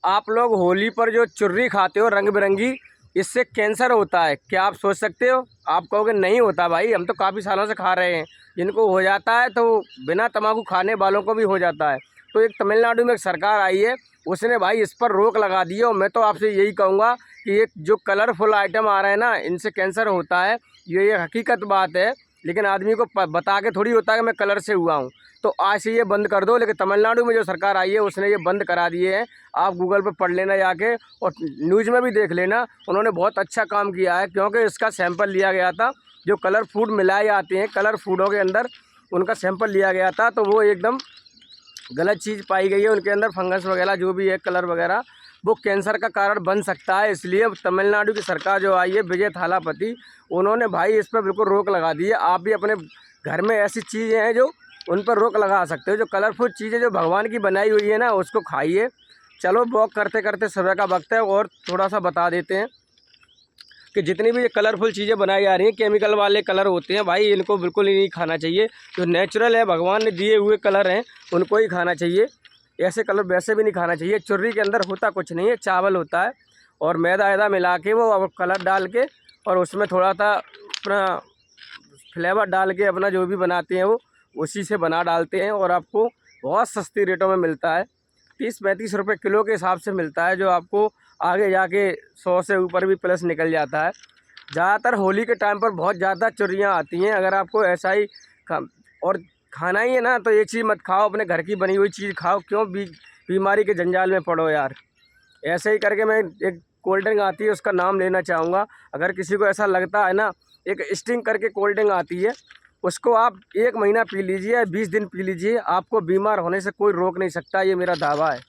आप लोग होली पर जो चुर्री खाते हो रंग बिरंगी, इससे कैंसर होता है, क्या आप सोच सकते हो? आप कहोगे नहीं होता भाई, हम तो काफ़ी सालों से खा रहे हैं। जिनको हो जाता है तो बिना तम्बाकू खाने वालों को भी हो जाता है। तो एक तमिलनाडु में एक सरकार आई है, उसने भाई इस पर रोक लगा दी है। और मैं तो आपसे यही कहूँगा कि ये जो कलरफुल आइटम आ रहे हैं ना, इनसे कैंसर होता है। ये हकीकत बात है। लेकिन आदमी को बता के थोड़ी होता है कि मैं कलर से हुआ हूँ। तो आज से ये बंद कर दो। लेकिन तमिलनाडु में जो सरकार आई है उसने ये बंद करा दिए हैं। आप गूगल पर पढ़ लेना जाके, और न्यूज़ में भी देख लेना। उन्होंने बहुत अच्छा काम किया है, क्योंकि इसका सैंपल लिया गया था। जो कलर फूड मिलाए जाते हैं, कलर फूडों के अंदर उनका सैंपल लिया गया था, तो वो एकदम गलत चीज़ पाई गई है। उनके अंदर फंगस वगैरह जो भी है, कलर वगैरह, वो कैंसर का कारण बन सकता है। इसलिए तमिलनाडु की सरकार जो आई है, विजय थालापति, उन्होंने भाई इस पर बिल्कुल रोक लगा दी है। आप भी अपने घर में ऐसी चीज़ें हैं जो उन पर रोक लगा सकते हो। जो कलरफुल चीज़ें जो भगवान की बनाई हुई है ना, उसको खाइए। चलो, वॉक करते करते सुबह का वक्त है, और थोड़ा सा बता देते हैं कि जितनी भी ये कलरफुल चीज़ें बनाई जा रही हैं, केमिकल वाले कलर होते हैं भाई, इनको बिल्कुल ही नहीं खाना चाहिए। जो नेचुरल है, भगवान ने दिए हुए कलर हैं, उनको ही खाना चाहिए। ऐसे कलर वैसे भी नहीं खाना चाहिए। चुर्री के अंदर होता कुछ नहीं है, चावल होता है और मैदा ऐदा मिला के वो कलर डाल के, और उसमें थोड़ा सा अपना फ्लेवर डाल के अपना जो भी बनाते हैं वो उसी से बना डालते हैं। और आपको बहुत सस्ती रेटों में मिलता है, 30-35 रुपये किलो के हिसाब से मिलता है, जो आपको आगे जाके 100 से ऊपर भी प्लस निकल जाता है। ज़्यादातर होली के टाइम पर बहुत ज़्यादा चुर्रियाँ आती हैं। अगर आपको ऐसा ही और खाना ही है ना, तो ये चीज़ मत खाओ, अपने घर की बनी हुई चीज़ खाओ। क्यों बीमारी के जंजाल में पड़ो यार। ऐसे ही करके मैं एक कोल्ड ड्रिंक आती है, उसका नाम लेना चाहूँगा। अगर किसी को ऐसा लगता है ना, एक स्टिंग करके कोल्ड ड्रिंक आती है, उसको आप 1 महीना पी लीजिए, 20 दिन पी लीजिए, आपको बीमार होने से कोई रोक नहीं सकता। ये मेरा दावा है।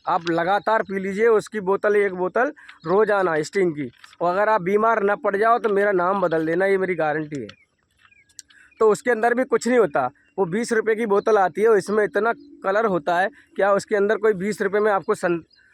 आप लगातार पी लीजिए उसकी बोतल, 1 बोतल रोज़ाना स्टिंग की। और अगर आप बीमार ना पड़ जाओ तो मेरा नाम बदल देना, ये मेरी गारंटी है। तो उसके अंदर भी कुछ नहीं होता। वो 20 रुपये की बोतल आती है, इसमें इतना कलर होता है, क्या उसके अंदर कोई 20 रुपये में आपको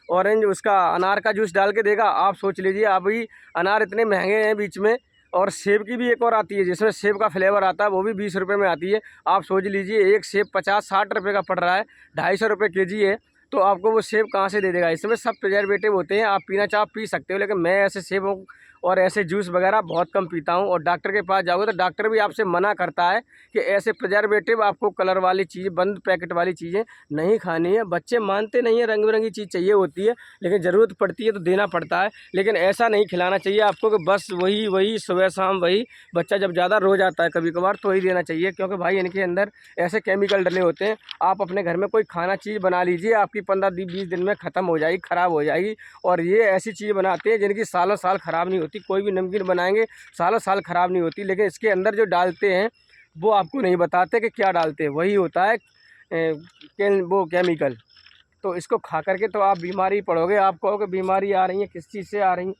ऑरेंज उसका अनार का जूस डाल के देगा? आप सोच लीजिए। अभी अनार इतने महंगे हैं बीच में। और सेब की भी एक और आती है, जिसमें सेब का फ्लेवर आता है, वो भी 20 रुपये में आती है। आप सोच लीजिए, एक सेब 50-60 रुपये का पड़ रहा है, 250 रुपये केजी है। तो आपको वो सेब कहाँ से दे देगा? इसमें सब प्रिजर्वेटिव होते हैं। आप पीना चाहो पी सकते हो, लेकिन मैं ऐसे सेबों और ऐसे जूस वगैरह बहुत कम पीता हूँ। और डॉक्टर के पास जाओगे तो डॉक्टर भी आपसे मना करता है कि ऐसे प्रिजर्वेटिव, आपको कलर वाली चीज़ें, बंद पैकेट वाली चीज़ें नहीं खानी है। बच्चे मानते नहीं हैं, रंग बिरंगी चीज़ चाहिए होती है, लेकिन ज़रूरत पड़ती है तो देना पड़ता है। लेकिन ऐसा नहीं खिलाना चाहिए आपको कि बस वही वही सुबह शाम वही। बच्चा जब ज़्यादा रो जाता है कभी कभार, तो वही देना चाहिए, क्योंकि भाई इनके अंदर ऐसे केमिकल डले होते हैं। आप अपने घर में कोई खाना चीज़ बना लीजिए, आपकी 15-20 दिन में ख़त्म हो जाएगी, ख़राब हो जाएगी। और ये ऐसी चीज़ बनाते हैं जिनकी सालों साल ख़राब नहीं होती। कोई भी नमकीन बनाएंगे, सालों साल ख़राब नहीं होती, लेकिन इसके अंदर जो डालते हैं वो आपको नहीं बताते कि क्या डालते हैं। वही होता है वो केमिकल। तो इसको खा करके तो आप बीमारी पड़ोगे। आप कहोगे बीमारी आ रही है, किस चीज़ से आ रही है?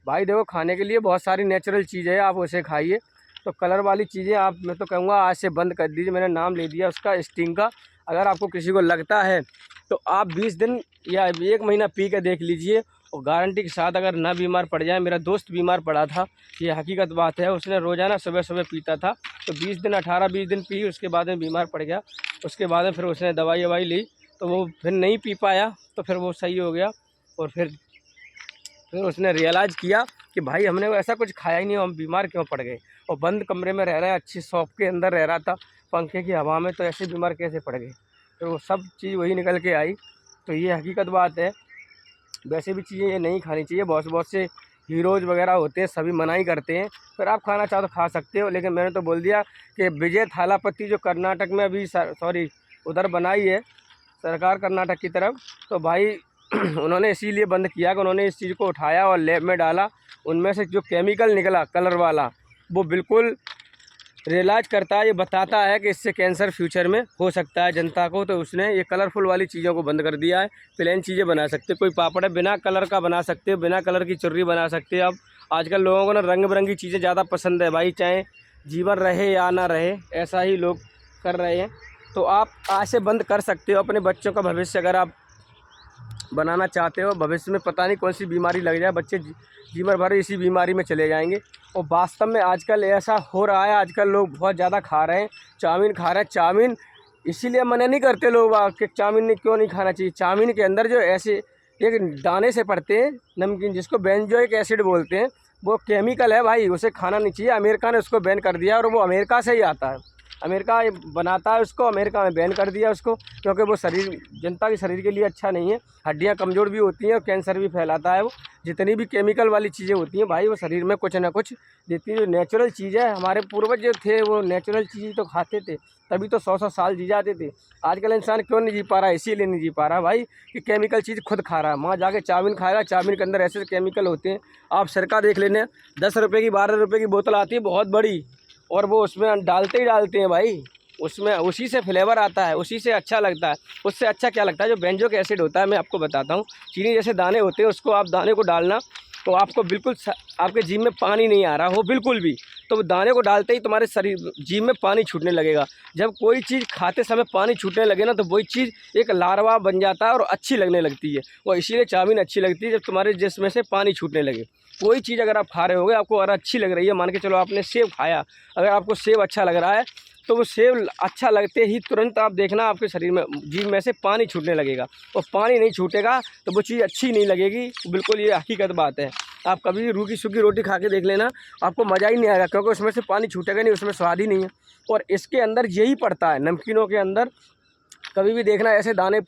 भाई देखो, खाने के लिए बहुत सारी नेचुरल चीज़ें हैं, आप उसे खाइए। तो कलर वाली चीज़ें आप, मैं तो कहूँगा आज से बंद कर दीजिए। मैंने नाम ले दिया उसका, स्टिंग का। अगर आपको किसी को लगता है तो आप 20 दिन या 1 महीना पी के देख लीजिए, और गारंटी के साथ अगर ना बीमार पड़ जाए। मेरा दोस्त बीमार पड़ा था, ये हकीकत बात है। उसने रोज़ाना सुबह सुबह पीता था, तो 20 दिन 18-20 दिन पी, उसके बाद में बीमार पड़ गया। उसके बाद में फिर उसने दवाई ववाई ली, तो वो फिर नहीं पी पाया, तो फिर वो सही हो गया। और फिर उसने रियलाइज़ किया कि भाई हमने वो ऐसा कुछ खाया ही नहीं, हम बीमार क्यों पड़ गए। और बंद कमरे में रह रहे हैं, अच्छी शॉप के अंदर रह रहा था, पंखे की हवा में, तो ऐसे बीमार कैसे पड़ गए? तो वो सब चीज़ वही निकल के आई। तो ये हकीकत बात है। वैसे भी चीज़ें ये नहीं खानी चाहिए। बहुत बहुत से हीरोज़ वगैरह होते हैं, सभी मना ही करते हैं। फिर आप खाना चाहो तो खा सकते हो, लेकिन मैंने तो बोल दिया कि विजय थालापति जो कर्नाटक में अभी सॉरी उधर बनाई है सरकार, कर्नाटक की तरफ, तो भाई उन्होंने इसीलिए बंद किया कि उन्होंने इस चीज़ को उठाया और लैब में डाला। उनमें से जो केमिकल निकला कलर वाला, वो बिल्कुल रियलाइज़ करता है, ये बताता है कि इससे कैंसर फ्यूचर में हो सकता है जनता को। तो उसने ये कलरफुल वाली चीज़ों को बंद कर दिया है। प्लेन चीज़ें बना सकते, कोई पापड़ है बिना कलर का बना सकते हो, बिना कलर की चुर्री बना सकते हो। अब आजकल लोगों को ना रंग बिरंगी चीज़ें ज़्यादा पसंद है भाई, चाहे जीवन रहे या ना रहे, ऐसा ही लोग कर रहे हैं। तो आप आज से बंद कर सकते हो। अपने बच्चों का भविष्य अगर आप बनाना चाहते हो, भविष्य में पता नहीं कौन सी बीमारी लग जाए, बच्चे जीवन भर इसी बीमारी में चले जाएंगे। और वास्तव में आजकल ऐसा हो रहा है, आजकल लोग बहुत ज़्यादा खा रहे हैं, चाउमीन खा रहे हैं। चाउमीन इसीलिए मना नहीं करते लोग कि चाउमीन क्यों नहीं खाना चाहिए। चाउमीन के अंदर जो ऐसे एक दाने से पड़ते हैं नमकीन, जिसको बेंजोइक एसिड बोलते हैं। वो केमिकल है भाई, उसे खाना नहीं चाहिए। अमेरिका ने उसको बैन कर दिया और वो अमेरिका से ही आता है। अमेरिका बनाता है उसको, अमेरिका में बैन कर दिया उसको, क्योंकि वो शरीर जनता के शरीर के लिए अच्छा नहीं है। हड्डियां कमज़ोर भी होती हैं और कैंसर भी फैलाता है वो। जितनी भी केमिकल वाली चीज़ें होती हैं भाई, वो शरीर में कुछ ना कुछ देती है। जो नेचुरल चीज़ है, हमारे पूर्वज जो थे वो नेचुरल चीज़ तो खाते थे, तभी तो 100-100 साल जी जाते थे। आजकल इंसान क्यों नहीं जी पा रहा है? इसीलिए नहीं जी पा रहा भाई कि केमिकल चीज़ खुद खा रहा है। वहाँ जाके चाउमीन खाएगा, चाउमीन के अंदर ऐसे केमिकल होते हैं। आप सिरका देख लेने, 10 रुपये की 12 रुपये की बोतल आती है बहुत बड़ी, और वो उसमें डालते ही डालते हैं भाई। उसमें उसी से फ्लेवर आता है, उसी से अच्छा लगता है। उससे अच्छा क्या लगता है? जो बेंजोइक एसिड होता है, मैं आपको बताता हूँ। चीनी जैसे दाने होते हैं, उसको आप दाने को डालना तो आपको बिल्कुल आपके जीभ में पानी नहीं आ रहा हो बिल्कुल भी, तो दाने को डालते ही तुम्हारे शरीर जीभ में पानी छूटने लगेगा। जब कोई चीज़ खाते समय पानी छूटने लगे ना, तो वही चीज़ एक लार्वा बन जाता है और अच्छी लगने लगती है। और इसीलिए चाउमीन अच्छी लगती है जब तुम्हारे जिस्म में से पानी छूटने लगे। कोई चीज़ अगर आप खा रहे होगे, आपको अगर अच्छी लग रही है, मान के चलो आपने सेब खाया, अगर आपको सेब अच्छा लग रहा है तो वो सेब अच्छा लगते ही तुरंत आप देखना आपके शरीर में जीभ में से पानी छूटने लगेगा। और पानी नहीं छूटेगा तो वो चीज़ अच्छी नहीं लगेगी। बिल्कुल ये हकीकत बात है। आप कभी भी रूखी सूखी रोटी खा के देख लेना, आपको मज़ा ही नहीं आएगा, क्योंकि उसमें से पानी छूटेगा नहीं, उसमें स्वाद ही नहीं है। और इसके अंदर यही पड़ता है, नमकीनों के अंदर कभी भी देखना ऐसे दाने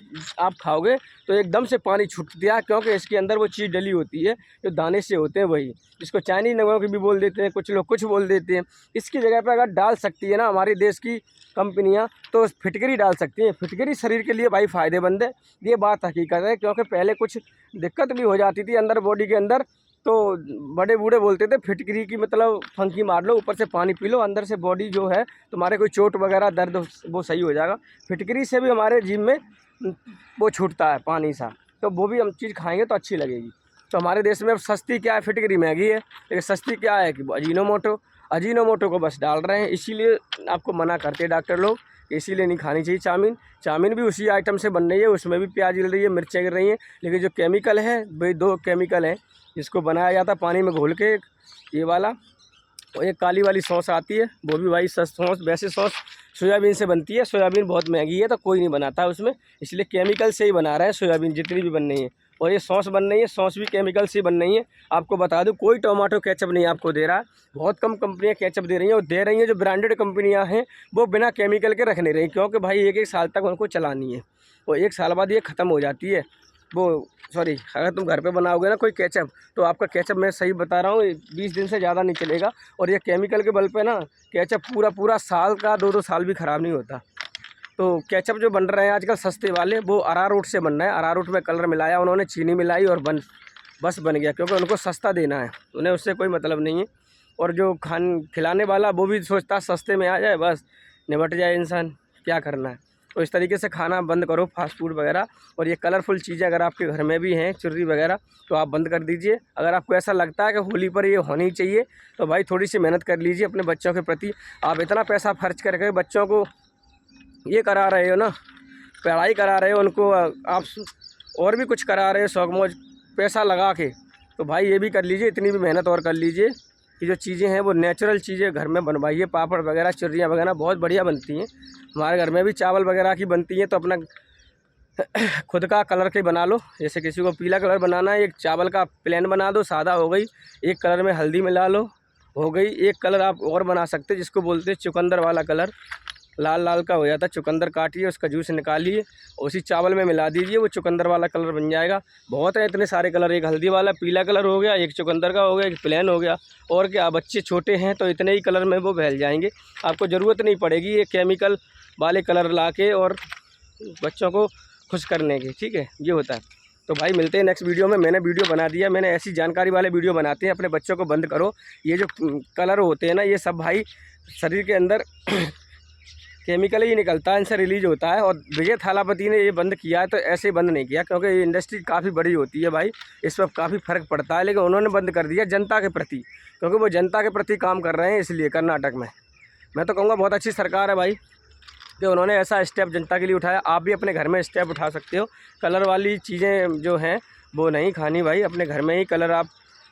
आप खाओगे तो एकदम से पानी छूट दिया, क्योंकि इसके अंदर वो चीज़ डली होती है जो दाने से होते हैं वही, जिसको चाइनीज नमक भी बोल देते हैं, कुछ लोग कुछ बोल देते हैं। इसकी जगह पर अगर डाल सकती है ना हमारे देश की कंपनियां, तो फिटकरी डाल सकती हैं। फिटकरी शरीर के लिए भाई फ़ायदेमंद है, ये बात हकीकत है। क्योंकि पहले कुछ दिक्कत भी हो जाती थी अंदर बॉडी के अंदर, तो बड़े बूढ़े बोलते थे फिटकरी की मतलब फंकी मार लो, ऊपर से पानी पी लो, अंदर से बॉडी जो है तुम्हारे कोई चोट वगैरह दर्द वो सही हो जाएगा। फिटकरी से भी हमारे जिम में वो छूटता है पानी सा, तो वो भी हम चीज़ खाएंगे तो अच्छी लगेगी। तो हमारे देश में अब सस्ती क्या है? फिटकरी महंगी है, लेकिन सस्ती क्या है कि अजीनोमोटो को बस डाल रहे हैं। इसीलिए आपको मना करते हैं डॉक्टर लोग, इसीलिए नहीं खानी चाहिए चाउमीन। चाउमीन भी उसी आइटम से बन रही है, उसमें भी प्याज गिर रही है, मिर्चें गिर रही हैं, लेकिन जो केमिकल है भाई 2 केमिकल हैं जिसको बनाया जाता है पानी में घोल के, ये वाला और एक काली वाली सॉस आती है, वो भी भाई सॉस। वैसे सॉस सोयाबीन से बनती है, सोयाबीन बहुत महंगी है तो कोई नहीं बनाता है उसमें, इसलिए केमिकल से ही बना रहा है सोयाबीन जितनी भी बन रही है। और ये सॉस बन रही है, सॉस भी केमिकल से बन रही है। आपको बता दूं कोई टोमेटो केचप नहीं आपको दे रहा है, बहुत कम कंपनियां केचप दे रही हैं, और दे रही हैं जो ब्रांडेड कंपनियां हैं वो बिना केमिकल के रख नहीं रही, क्योंकि भाई 1-1 साल तक उनको चलानी है, और 1 साल बाद ये ख़त्म हो जाती है। वो सॉरी, अगर तुम घर पे बनाओगे ना कोई केचप, तो आपका केचप मैं सही बता रहा हूँ 20 दिन से ज़्यादा नहीं चलेगा। और ये केमिकल के बल पे ना केचप पूरा साल का 2-2 साल भी ख़राब नहीं होता। तो केचप जो बन रहे हैं आजकल सस्ते वाले, वो अरारोट से बन रहे हैं। अरारोट में कलर मिलाया उन्होंने, चीनी मिलाई और बस बन गया, क्योंकि उनको सस्ता देना है, उन्हें उससे कोई मतलब नहीं है। और जो खिलाने वाला वो भी सोचता सस्ते में आ जाए, बस निपट जाए इंसान, क्या करना है। तो इस तरीके से खाना बंद करो फास्ट फूड वगैरह। और ये कलरफुल चीज़ें अगर आपके घर में भी हैं, चुर्री वगैरह, तो आप बंद कर दीजिए। अगर आपको ऐसा लगता है कि होली पर ये होनी चाहिए, तो भाई थोड़ी सी मेहनत कर लीजिए अपने बच्चों के प्रति। आप इतना पैसा खर्च करके बच्चों को ये करा रहे हो ना, पढ़ाई करा रहे हो उनको, आप और भी कुछ करा रहे हो शौक मौज पैसा लगा के, तो भाई ये भी कर लीजिए, इतनी भी मेहनत और कर लीजिए कि जो चीज़ें हैं वो नेचुरल चीज़ें घर में बनवाइए। पापड़ वगैरह, चुर्रियाँ वगैरह बहुत बढ़िया बनती हैं। हमारे घर में भी चावल वगैरह की बनती हैं, तो अपना खुद का कलर के बना लो। जैसे किसी को पीला कलर बनाना है, एक चावल का प्लेन बना दो, सादा हो गई। एक कलर में हल्दी मिला लो, हो गई। एक कलर आप और बना सकते हैं जिसको बोलते हैं चुकंदर वाला कलर, लाल लाल का हो जाता है। चुकंदर काटिए, उसका जूस निकालिए, उसी चावल में मिला दीजिए, वो चुकंदर वाला कलर बन जाएगा। बहुत है इतने सारे कलर, एक हल्दी वाला पीला कलर हो गया, एक चुकंदर का हो गया, एक प्लेन हो गया। और क्या, बच्चे छोटे हैं तो इतने ही कलर में वो बहल जाएंगे, आपको ज़रूरत नहीं पड़ेगी ये केमिकल वाले कलर ला के और बच्चों को खुश करने की। ठीक है, ये होता है। तो भाई मिलते हैं नेक्स्ट वीडियो में। मैंने वीडियो बना दिया, मैंने ऐसी जानकारी वाले वीडियो बनाते हैं। अपने बच्चों को बंद करो, ये जो कलर होते हैं ना, ये सब भाई शरीर के अंदर केमिकल ही निकलता है, इनसे रिलीज होता है। और विजय थालापति ने ये बंद किया है, तो ऐसे बंद नहीं किया, क्योंकि ये इंडस्ट्री काफ़ी बड़ी होती है भाई, इस पर काफ़ी फ़र्क पड़ता है। लेकिन उन्होंने बंद कर दिया जनता के प्रति, क्योंकि वो जनता के प्रति काम कर रहे हैं, इसलिए कर्नाटक में। मैं तो कहूँगा बहुत अच्छी सरकार है भाई कि उन्होंने ऐसा स्टेप जनता के लिए उठाया। आप भी अपने घर में स्टेप उठा सकते हो। कलर वाली चीज़ें जो हैं वो नहीं खानी भाई, अपने घर में ही कलर आप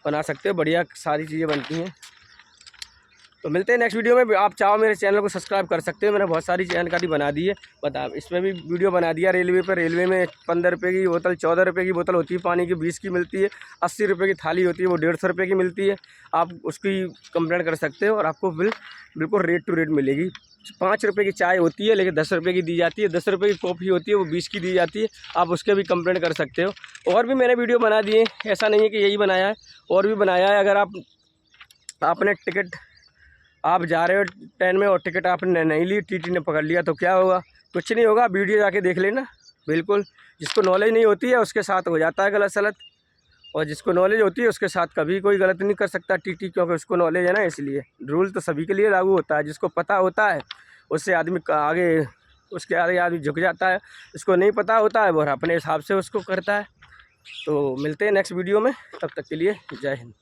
बना सकते हो, बढ़िया सारी चीज़ें बनती हैं। तो मिलते हैं नेक्स्ट वीडियो में। आप चाहो मेरे चैनल को सब्सक्राइब कर सकते हो, मैंने बहुत सारी जानकारी बना दी है। बता इसमें भी वीडियो बना दिया रेलवे पर। रेलवे में 15 रुपये की बोतल, 14 रुपये की बोतल होती है पानी की, 20 की मिलती है। 80 रुपये की थाली होती है, वो 150 रुपये की मिलती है। आप उसकी कंप्लेंट कर सकते हो और आपको बिल्कुल रेट टू रेट मिलेगी। 5 रुपये की चाय होती है लेकिन 10 रुपये की दी जाती है। 10 रुपये की कॉफ़ी होती है, वो 20 की दी जाती है। आप उसके भी कंप्लेंट कर सकते हो। और भी मैंने वीडियो बना दिए, ऐसा नहीं है कि यही बनाया है, और भी बनाया है। अगर आपने टिकट, आप जा रहे हो ट्रेन में और टिकट आपने नहीं ली, टीटी ने पकड़ लिया, तो क्या होगा? कुछ नहीं होगा, वीडियो जाके देख लेना। बिल्कुल, जिसको नॉलेज नहीं होती है उसके साथ हो जाता है गलत सलत, और जिसको नॉलेज होती है उसके साथ कभी कोई गलत नहीं कर सकता टीटी, क्योंकि उसको नॉलेज है ना। इसलिए रूल तो सभी के लिए लागू होता है। जिसको पता होता है उससे आदमी आगे, उसके आगे आदमी झुक जाता है। जिसको नहीं पता होता है वो अपने हिसाब से उसको करता है। तो मिलते हैं नेक्स्ट वीडियो में, तब तक के लिए जय हिंद।